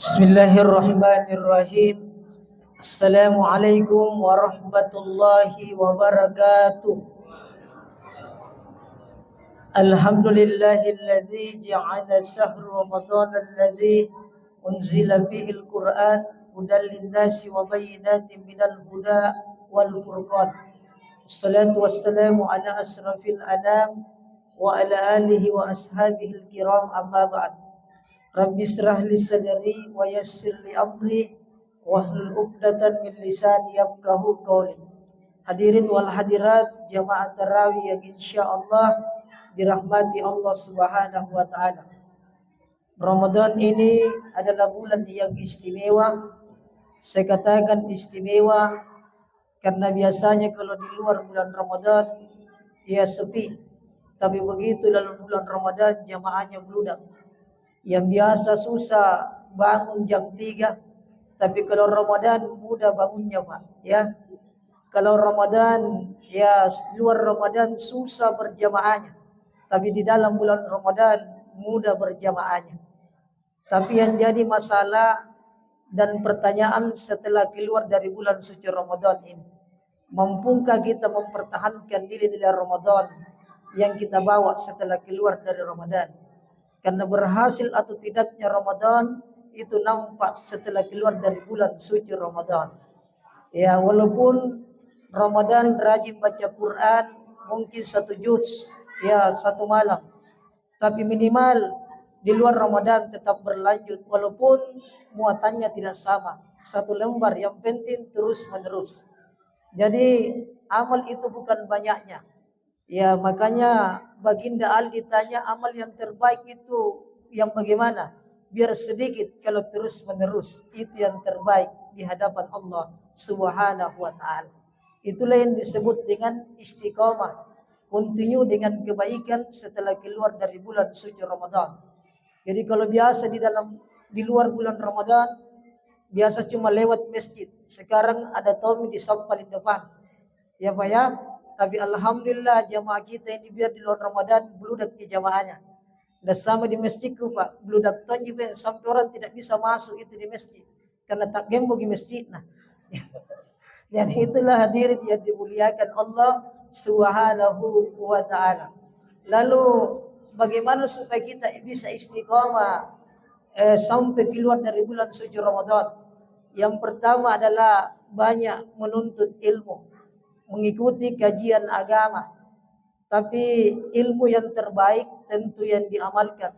Bismillahirrahmanirrahim. Assalamualaikum warahmatullahi wabarakatuh. Alhamdulillahilladzi ja'ala shahr Ramadan alladzi unzila fihi al-Qur'an hudan lin-nasi wa bayyinatin minal huda wal furqan. Wassalatu wassalamu ala asrafil anam wa ala alihi wa ashabihi al-kiram, amma ba'd. Rabbi israh li sadri wa yassir li amri wahlul 'uqdatam min lisani yafqahu qawli. Hadirin wal hadirat jamaah tarawih yang insyaallah dirahmati Allah Subhanahu wa taala. Ramadan ini adalah bulan yang istimewa. Saya katakan istimewa karena biasanya kalau di luar bulan Ramadan ia sepi. Tapi begitu dalam bulan Ramadan jamaahnya beludak. Yang biasa susah bangun jam 3, tapi kalau Ramadan mudah bangunnya, Pak, ya. Kalau Ramadan, ya luar Ramadan susah berjamaahnya, tapi di dalam bulan Ramadan mudah berjamaahnya. Tapi yang jadi masalah dan pertanyaan setelah keluar dari bulan suci Ramadan ini, mampukah kita mempertahankan nilai-nilai Ramadan yang kita bawa setelah keluar dari Ramadan? Karena berhasil atau tidaknya Ramadan itu nampak setelah keluar dari bulan suci Ramadan. Ya, walaupun Ramadan rajin baca Quran mungkin 1 juz, ya 1 malam. Tapi minimal di luar Ramadan tetap berlanjut walaupun muatannya tidak sama. 1 lembar, yang penting terus menerus. Jadi amal itu bukan banyaknya. Ya, makanya Baginda Ali ditanya amal yang terbaik itu yang bagaimana? Biar sedikit kalau terus menerus. Itu yang terbaik di hadapan Allah Subhanahu wa taala. Itulah yang disebut dengan istiqamah. Continue dengan kebaikan setelah keluar dari bulan suci Ramadan. Jadi kalau biasa di luar bulan Ramadan biasa cuma lewat masjid. Sekarang ada Tommy di samping depan. Ya Pak ya. Tapi alhamdulillah jamaah kita ini biar di luar Ramadan beludak di jamaahnya. Dan sama di masjidku, Pak, beludak tonji sampai orang tidak bisa masuk itu di masjid karena tak gembok di masjid. Nah, jadi itulah hadirin yang dimuliakan Allah Subhanahu wa taala. Lalu bagaimana supaya kita bisa istiqamah sampai keluar dari bulan suci Ramadan? Yang pertama adalah banyak menuntut ilmu, mengikuti kajian agama. Tapi ilmu yang terbaik tentu yang diamalkan,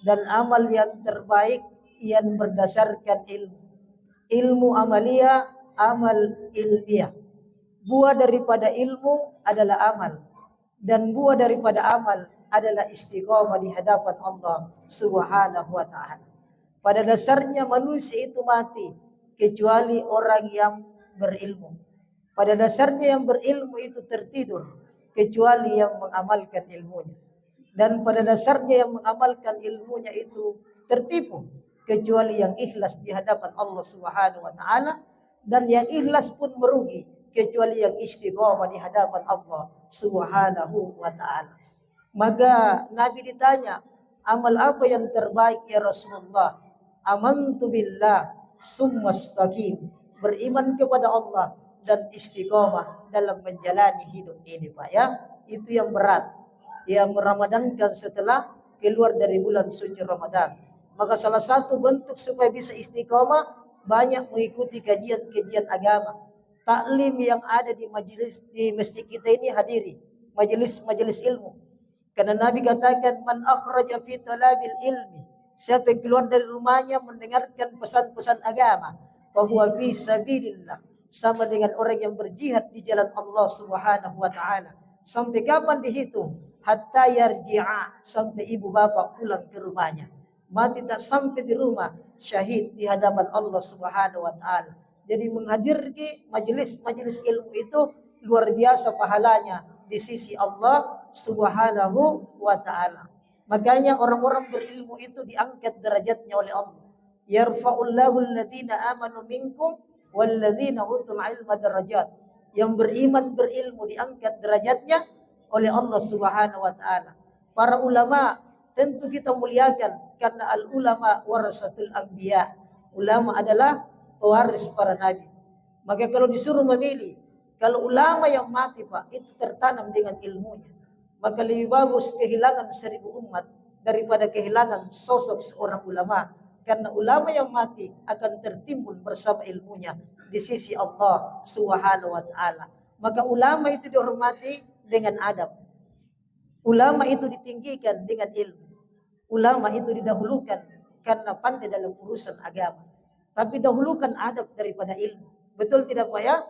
dan amal yang terbaik yang berdasarkan ilmu. Ilmu amalia, amal ilmiah. Buah daripada ilmu adalah amal, dan buah daripada amal adalah istiqamah di hadapan Allah Subhanahu wa taala. Pada dasarnya manusia itu mati kecuali orang yang berilmu. Pada dasarnya yang berilmu itu tertidur kecuali yang mengamalkan ilmunya. Dan pada dasarnya yang mengamalkan ilmunya itu tertipu kecuali yang ikhlas di hadapan Allah Subhanahu wa taala. Dan yang ikhlas pun merugi kecuali yang istiqamah di hadapan Allah Subhanahu wa taala. Maka Nabi ditanya, amal apa yang terbaik ya Rasulullah? Amantu billah summa istaqim. Beriman kepada Allah dan istiqamah dalam menjalani hidup ini, Pak ya. Itu yang berat, yang meramadankan setelah keluar dari bulan suci Ramadan. Maka salah satu bentuk supaya bisa istiqamah banyak mengikuti kajian-kajian agama. Taklim yang ada di majelis di masjid kita ini hadiri majelis ilmu. Karena Nabi katakan man akhraja fi talabil ilmi, siapa yang keluar dari rumahnya mendengarkan pesan-pesan agama, fa huwa fi sabilillah, sama dengan orang yang berjihad di jalan Allah Subhanahu wa taala. Sampai kapan dihitung? Hatta yarji'a, sampai ibu bapak pulang ke rumahnya. Mati tak sampai di rumah, syahid di hadapan Allah Subhanahu wa taala. Jadi menghadiri majelis ilmu itu luar biasa pahalanya di sisi Allah Subhanahu wa taala. Makanya orang-orang berilmu itu diangkat derajatnya oleh Allah. Yarfa'ullahu alladhina amanu minkum walladzina utul ilma darajat. Yang beriman berilmu diangkat derajatnya oleh Allah Subhanahu wa taala. Para ulama tentu kita muliakan karena al ulama warasatul anbiya. Ulama adalah pewaris para nabi. Maka kalau disuruh memilih, kalau ulama yang mati Pak, itu tertanam dengan ilmunya. Maka lebih bagus kehilangan 1000 umat daripada kehilangan sosok seorang ulama. Karena ulama yang mati akan tertimbun bersama ilmunya di sisi Allah Subhanahu wa taala. Maka ulama itu dihormati dengan adab. Ulama itu ditinggikan dengan ilmu. Ulama itu didahulukan karena pandai dalam urusan agama. Tapi dahulukan adab daripada ilmu. Betul tidak Pak ya?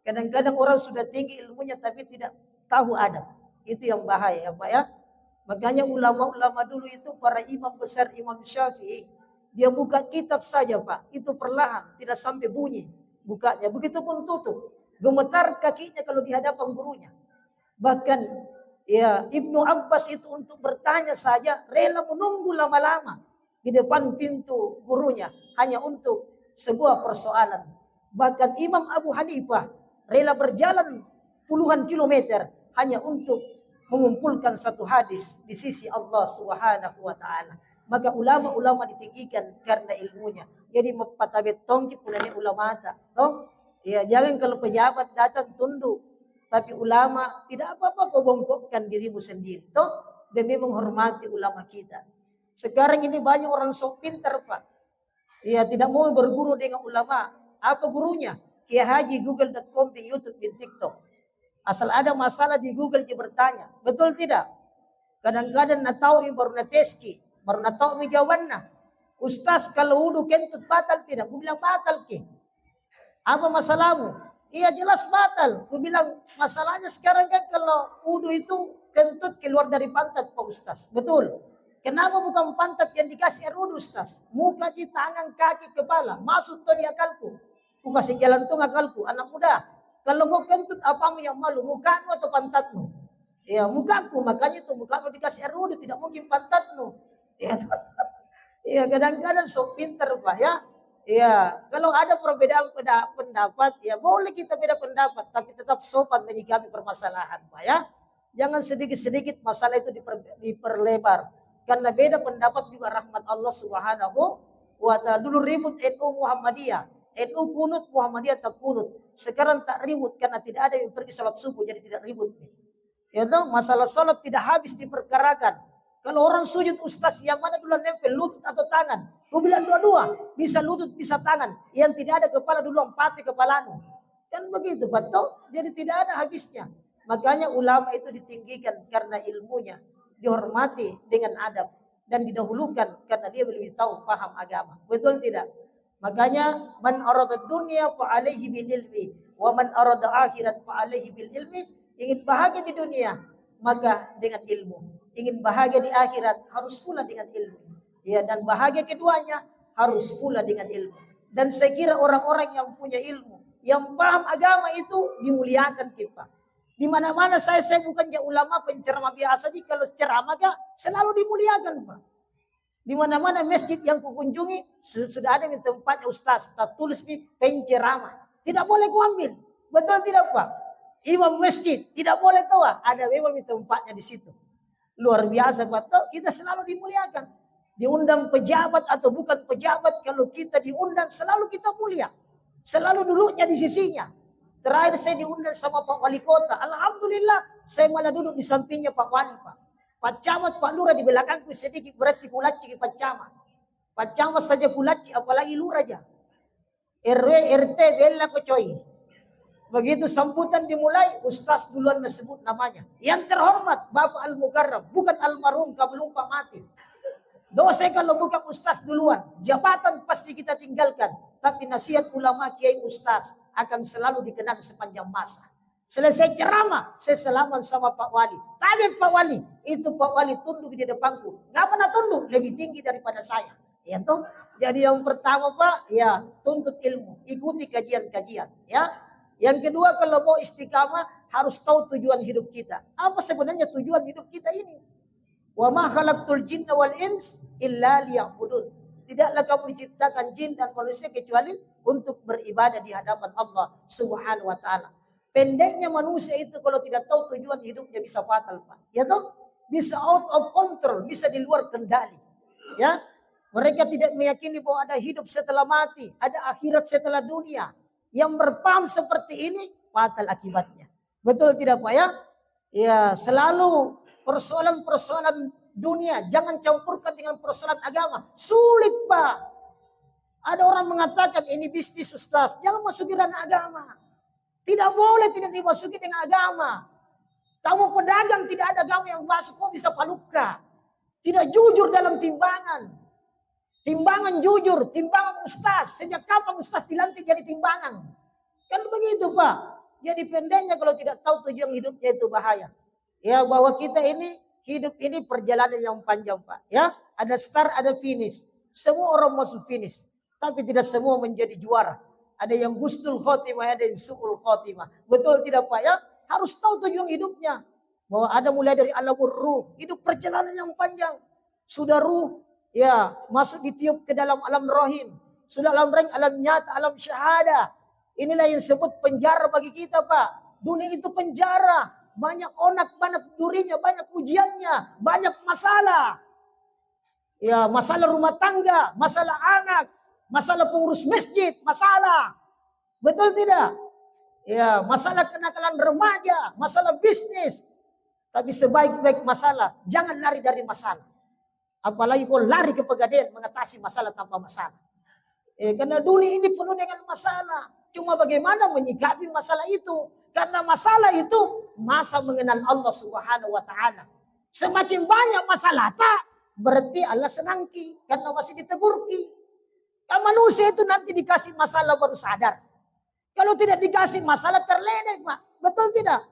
Kadang-kadang orang sudah tinggi ilmunya tapi tidak tahu adab. Itu yang bahaya ya Pak ya. Makanya ulama-ulama dulu itu para imam besar, Imam Syafi'i, dia buka kitab saja Pak, itu perlahan, tidak sampai bunyi bukanya. Begitupun tutup, gemetar kakinya kalau di hadapan gurunya. Bahkan ya Ibnu Abbas itu untuk bertanya saja rela menunggu lama-lama di depan pintu gurunya hanya untuk sebuah persoalan. Bahkan Imam Abu Hanifah rela berjalan puluhan kilometer hanya untuk mengumpulkan satu hadis di sisi Allah Subhanahu wa taala. Maka ulama-ulama ditinggikan karena ilmunya. Jadi patabet tongki punane ulama ta. Toh? Ya, jangan kalau pejabat datang tunduk. Tapi ulama tidak apa-apa kau bongkokkan dirimu sendiri. Toh? Demi menghormati ulama kita. Sekarang ini banyak orang sok pintar Pak. Ya, tidak mau berguru dengan ulama. Apa gurunya? Kiai Haji google.com, YouTube, dan TikTok. Asal ada masalah di Google dia bertanya. Betul tidak? Kadang-kadang na tahu baru na teski, baru na tahu jawabannya. Ustaz kalau wudu kentut batal tidak? Aku bilang batal ke. Apa masalahmu? Iya jelas batal. Aku bilang masalahnya sekarang kan kalau wudu itu kentut keluar dari pantat Pak Ustaz. Betul. Kenapa bukan pantat yang dikasih air wudu Ustaz? Muka, tangan, kaki, kepala. Masuk ke di akalku. Aku kasih jalan tuh akalku. Anak muda. Kalau kau kentut apamu yang malu? Mukamu atau pantatmu? Ya mukaku. Makanya itu mukamu dikasih air wudu. Tidak mungkin pantatmu. Ya, ya kadang-kadang sok pintar Pak ya. Ya kalau ada perbedaan pendapat ya boleh kita beda pendapat. Tapi tetap sopan menyikapi permasalahan Pak ya. Jangan sedikit-sedikit masalah itu diperlebar. Karena beda pendapat juga rahmat Allah Subhanahu wa ta'ala. Dulu ribut NU Muhammadiyah. NU kunut, Muhammadiyah tak kunut. Sekarang tak ribut karena tidak ada yang pergi salat subuh jadi tidak ribut. Ya tahu masalah salat tidak habis diperkarakan. Kalau orang sujud Ustaz yang mana duluan nempel lutut atau tangan? Aku bilang dua-dua, bisa lutut bisa tangan. Yang tidak ada kepala duluan pati kepalamu. Kan begitu betul. Jadi tidak ada habisnya. Makanya ulama itu ditinggikan karena ilmunya, dihormati dengan adab dan didahulukan karena dia lebih tahu paham agama. Betul tidak? Makanya man arada dunya fa alaihi bil ilmi wa man arada akhirat fa alaihi bil ilmi. Ingin bahagia di dunia maka dengan ilmu. Ingin bahagia di akhirat harus pula dengan ilmu. Ya, dan bahagia keduanya harus pula dengan ilmu. Dan saya kira orang-orang yang punya ilmu, yang paham agama itu dimuliakan kita. Di mana-mana saya bukan ulama penceramah biasa aja, kalau ceramah selalu dimuliakan Pak. Di mana-mana masjid yang kukunjungi sudah ada di tempatnya Ustaz, tak tulis penceramah. Tidak boleh kuambil. Betul tidak Pak? Imam masjid tidak boleh tahu, ada memang di tempatnya di situ. Luar biasa Pak. Kita selalu dimuliakan. Diundang pejabat atau bukan pejabat, kalau kita diundang selalu kita mulia. Selalu duduknya di sisinya. Terakhir saya diundang sama Pak Wali Kota. Alhamdulillah saya malah duduk di sampingnya Pak Wali Pak. Pak Camat, Pak Lurah di belakangku sedikit berarti kulaci ke Pak Camat. Pak Camat saja kulaci apalagi Lurah aja. RW, RT, bela kocoy. Begitu sambutan dimulai, Ustaz duluan disebut namanya. Yang terhormat Bapak Al-Mukarram, bukan almarhum belum Pak mati. Dosa kalau bukan Ustaz duluan. Jabatan pasti kita tinggalkan. Tapi nasihat ulama kiai Ustaz akan selalu dikenang sepanjang masa. Selesai ceramah, saya salaman sama Pak Wali. Tadi Pak Wali, itu Pak Wali tunduk di depanku. Nggak pernah tunduk, lebih tinggi daripada saya. Ya toh? Jadi yang pertama Pak, ya tuntut ilmu, ikuti kajian-kajian. Ya. Yang kedua kalau mau istiqamah harus tahu tujuan hidup kita. Apa sebenarnya tujuan hidup kita ini? Wa ma khalaqtul jinna wal ins illa liya'budun. Tidaklah kamu diciptakan jin dan manusia kecuali untuk beribadah di hadapan Allah Subhanahu wa taala. Pendeknya manusia itu kalau tidak tahu tujuan hidupnya bisa fatal Pak. Ya toh? Bisa out of control, bisa di luar kendali. Ya. Mereka tidak meyakini bahwa ada hidup setelah mati, ada akhirat setelah dunia. Yang berpaham seperti ini fatal akibatnya. Betul tidak Pak ya? Ya, selalu persoalan-persoalan dunia jangan campurkan dengan persoalan agama. Sulit Pak. Ada orang mengatakan ini bisnis Ustaz, jangan masuki ranah agama. Tidak boleh tidak dimasuki dengan agama. Kamu pedagang tidak ada agama yang masuk, kok bisa paluka. Tidak jujur dalam timbangan. Timbangan jujur, timbangan Ustaz. Sejak kapan Ustaz dilantik jadi timbangan? Kan begitu Pak. Jadi pendeknya kalau tidak tahu tujuan hidupnya itu bahaya. Ya, bahwa kita ini hidup ini perjalanan yang panjang Pak. Ya, ada start, ada finish. Semua orang masuk finish, tapi tidak semua menjadi juara. Ada yang husnul khotimah, ada yang su'ul khotimah. Betul tidak Pak ya? Harus tahu tujuan hidupnya. Bahwa ada mulai dari alamur ruh, hidup perjalanan yang panjang. Sudah ruh, ya, masuk ditiup ke dalam alam rohim. Sudah alam rohim, alam nyata, alam syahada. Inilah yang disebut penjara bagi kita Pak. Dunia itu penjara. Banyak onak, banyak durinya, banyak ujiannya, banyak masalah. Ya, masalah rumah tangga, masalah anak, masalah pengurus masjid, masalah. Betul tidak? Ya, masalah kenakalan remaja, masalah bisnis. Tapi sebaik-baik masalah, jangan lari dari masalah. Apalagi kau lari ke pegadaian mengatasi masalah tanpa masalah. Karena dunia ini penuh dengan masalah. Cuma bagaimana menyikapi masalah itu. Karena masalah itu masa mengenal Allah Subhanahu wa Ta'ala. Semakin banyak masalah Pak, berarti Allah senangki karena masih ditegurki. Kalau manusia itu nanti dikasih masalah baru sadar. Kalau tidak dikasih masalah terlena Pak. Betul tidak?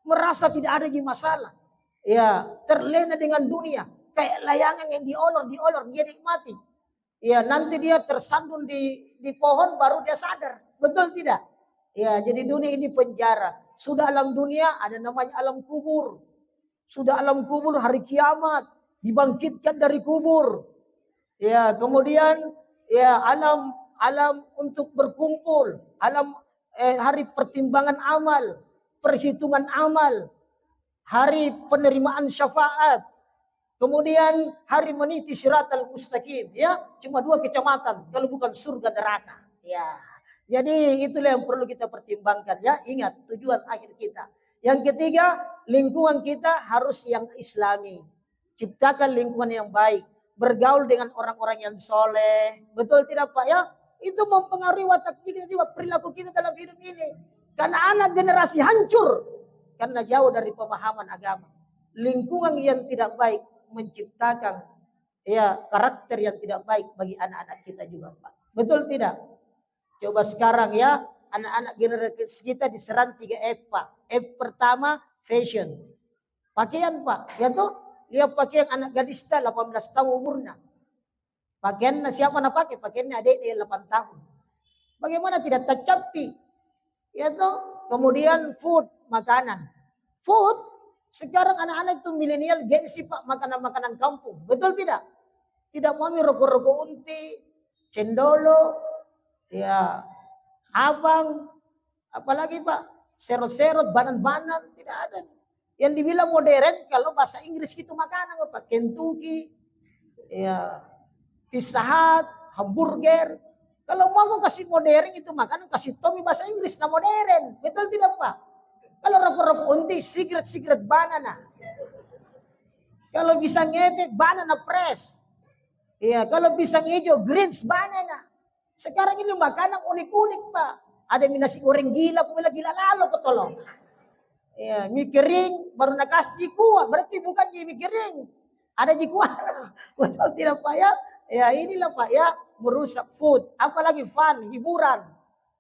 Merasa tidak ada masalah. Ya, terlena dengan dunia. Kayak layangan yang diolor, dia nikmati. Ya, nanti dia tersandung di pohon baru dia sadar. Betul tidak? Ya, jadi dunia ini penjara. Sudah alam dunia ada namanya alam kubur. Sudah alam kubur hari kiamat dibangkitkan dari kubur. Ya, kemudian ya alam untuk berkumpul, alam hari pertimbangan amal, perhitungan amal, hari penerimaan syafaat. Kemudian hari meniti siratal mustaqim, ya, cuma 2 kecamatan kalau bukan surga neraka. Ya. Jadi itulah yang perlu kita pertimbangkan ya. Ingat tujuan akhir kita. Yang ketiga, lingkungan kita harus yang islami. Ciptakan lingkungan yang baik. Bergaul dengan orang-orang yang soleh. Betul tidak Pak ya? Itu mempengaruhi watak kita juga, perilaku kita dalam hidup ini. Karena anak generasi hancur. Karena jauh dari pemahaman agama. Lingkungan yang tidak baik menciptakan ya karakter yang tidak baik bagi anak-anak kita juga Pak. Betul tidak? Coba sekarang ya, anak-anak generasi kita diserang 3 F Pak. F pertama fashion. Pakaian Pak. Ya tuh, lihat pakaian anak gadis 18 tahun umurnya. Pakaiannya siapa nak pakai? Pakaiannya adik dia 8 tahun. Bagaimana tidak tercapai? Ya tuh, kemudian food, makanan. Food sekarang anak-anak itu milenial gengsi Pak, makanan-makanan kampung. Betul tidak? Tidak mau rokok-rokok unti, cendolo, ya, abang, apalagi Pak, serot-serot, banan-banan, tidak ada. Yang dibilang modern kalau bahasa Inggris itu makanan Pak, Kentucky, ya, Pizza Hut, hamburger. Kalau mau kasih modern itu makanan, kasih Tommy bahasa Inggris, nah modern. Betul tidak Pak? Kalau rokok-rokok unti, sigaret banana. Kalau bisa ngefek, banana press. Ya, kalau bisa hijau, greens banana. Sekarang ini makanan unik-unik Pak. Ada nasi goreng gila, kumila gila lalo ko tolong. Ya, mie kering, baru nakas jikua. Berarti bukan mie kering. Ada jikua. Betul tidak Pak ya? Ya inilah Pak ya, merusak food. Apalagi fun, hiburan.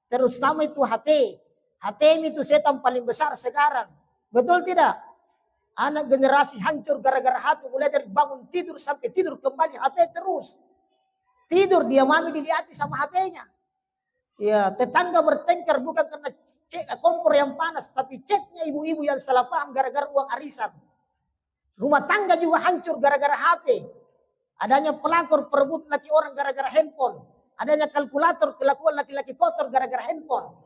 Terutama itu HP. HTM itu setan paling besar sekarang. Betul tidak? Anak generasi hancur gara-gara HP. Mulai dari bangun tidur sampai tidur kembali HP terus. Tidur dia mami dilihat sama HP-nya. Ya, tetangga bertengkar bukan karena kompor yang panas. Tapi ceknya ibu-ibu yang salah paham gara-gara uang arisan. Rumah tangga juga hancur gara-gara HP. Adanya pelakor perebut laki orang gara-gara handphone. Adanya kalkulator kelakuan laki-laki kotor gara-gara handphone.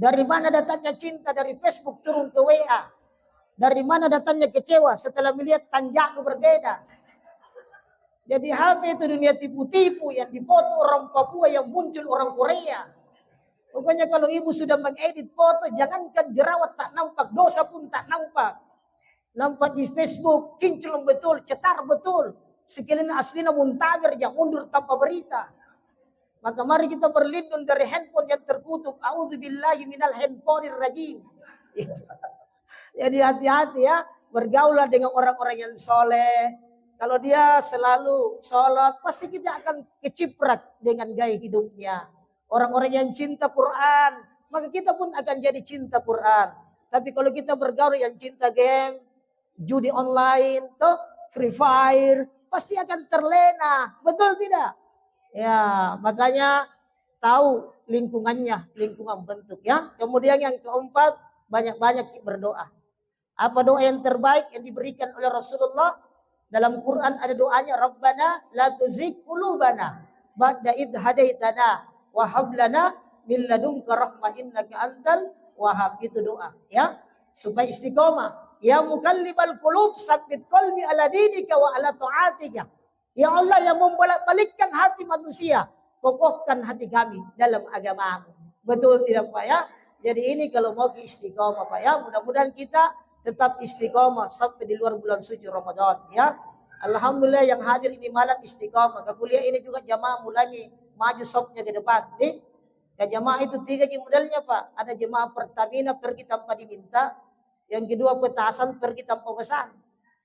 Dari mana datangnya cinta? Dari Facebook turun ke WA. Dari mana datangnya kecewa setelah melihat tanjaku berbeda? Jadi HP itu dunia tipu-tipu, yang dipoto orang Papua, yang muncul orang Korea. Pokoknya kalau ibu sudah mengedit foto, jangankan jerawat tak nampak, dosa pun tak nampak. Nampak di Facebook, kinclong betul, cetar betul. Sekalian aslinya muntaber, yang mundur tanpa berita. Maka mari kita berlindung dari handphone yang terkutuk. A'udzubillahi minal handphonir rajim. Jadi hati-hati ya, bergaulah dengan orang-orang yang soleh. Kalau dia selalu sholat, pasti kita akan keciprat dengan gaya hidupnya. Orang-orang yang cinta Quran, maka kita pun akan jadi cinta Quran. Tapi kalau kita bergaul yang cinta game, judi online, toh Free Fire, pasti akan terlena. Betul tidak? Ya, makanya tahu lingkungannya, lingkungan bentuk ya. Kemudian yang keempat, banyak-banyak berdoa. Apa doa yang terbaik yang diberikan oleh Rasulullah? Dalam Quran ada doanya, Rabbana la tuzigh qulubana ba'da idh hadaitana wa hab lana min ladunka rahmah innaka antal wahhab. Itu doa ya, supaya istiqomah. Ya mukallibal qulub tsabbit qalbi ala dinika wa ala ta'atika. Ya Allah yang membolak-balikkan hati manusia, kokohkan hati kami dalam agamamu. Betul tidak Pak ya? Jadi ini kalau mau istiqomah Pak ya, mudah-mudahan kita tetap istiqomah sampai di luar bulan suci Ramadan ya. Alhamdulillah yang hadir ini malam istiqomah. Ke kuliah ini juga jamaah mulai maju sopnya ke depan. Nih, ke jamaah itu 3 modelnya Pak. Ada jemaah Pertamina pergi tanpa diminta. Yang kedua petasan pergi tanpa pesan.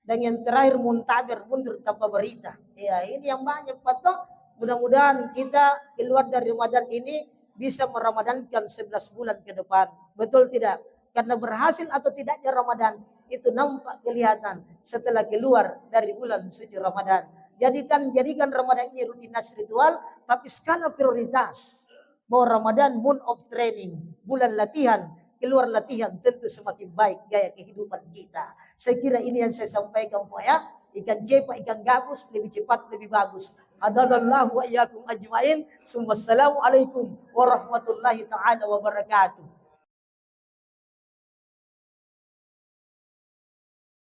Dan yang terakhir muntaber mundur tanpa berita. Ya ini yang banyak Pak toh. Mudah-mudahan kita keluar dari Ramadan ini bisa meramadankan 11 bulan ke depan. Betul tidak? Karena berhasil atau tidaknya Ramadan itu nampak kelihatan setelah keluar dari bulan suci Ramadan. Jadikan Ramadan ini rutinitas ritual, tapi skala prioritas. Bahwa Ramadan moon of training, bulan latihan, keluar latihan tentu semakin baik gaya kehidupan kita. Saya kira ini yang saya sampaikan Pak ya. Ikan cepak, ikan gabus lebih cepat, lebih bagus. Hadallahu wa iyyakum ajmain. Wassalamualaikum warahmatullahi taala wabarakatuh.